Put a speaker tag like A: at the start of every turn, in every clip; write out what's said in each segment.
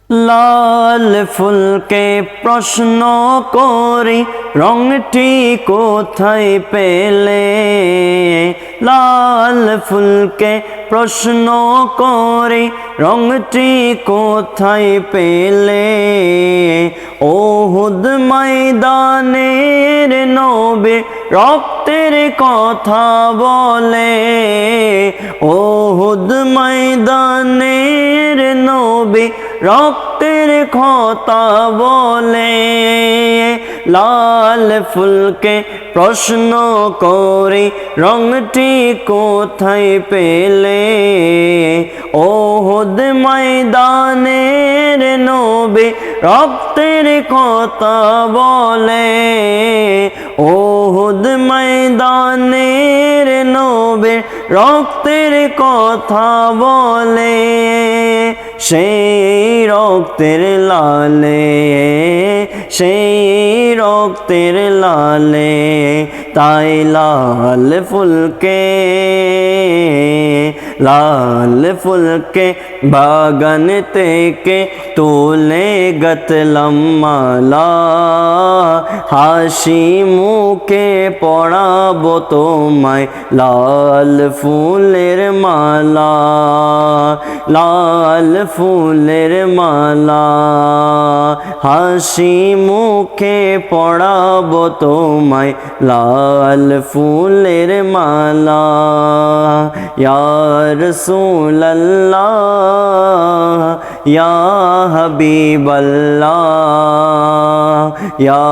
A: লাল ফুলকে প্রশ্ন করি রংটি কোথায় পেলে, লাল ফুলকে প্রশ্ন করি রংটি কোথায় পেলে। ওহুদ ময়দানের নবী রক্তের কথা বলে, ওহুদ ময়দানের নবী রক্তের কথা বলে। লাল ফুলকে প্রশ্ন করি রংটি কোথায় পেলে, ওহুদ ময়দানের নবী রক্তের কথা বলে, ওহুদ ময়দানের নবী রক্তের কথা বলে। সেই রক্তের লালে, সেই রক্তের লালে তাই লাল ফুলকে, লাল ফুলকে বাগান থেকে তুলে গতলাম মালা, হাসি মুখে পড়াবো তোমায় লাল ফুলের মালা, লাল ফুলের মালা, হাসি মুখে পড়াবো তোমায় লাল ফুলের মালা। ইয়া রাসূলুল্লাহ ইয়া হাবিবাল্লাহ, ইয়া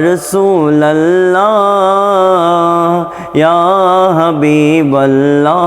A: রাসূলুল্লাহ ইয়া হাবিবাল্লাহ।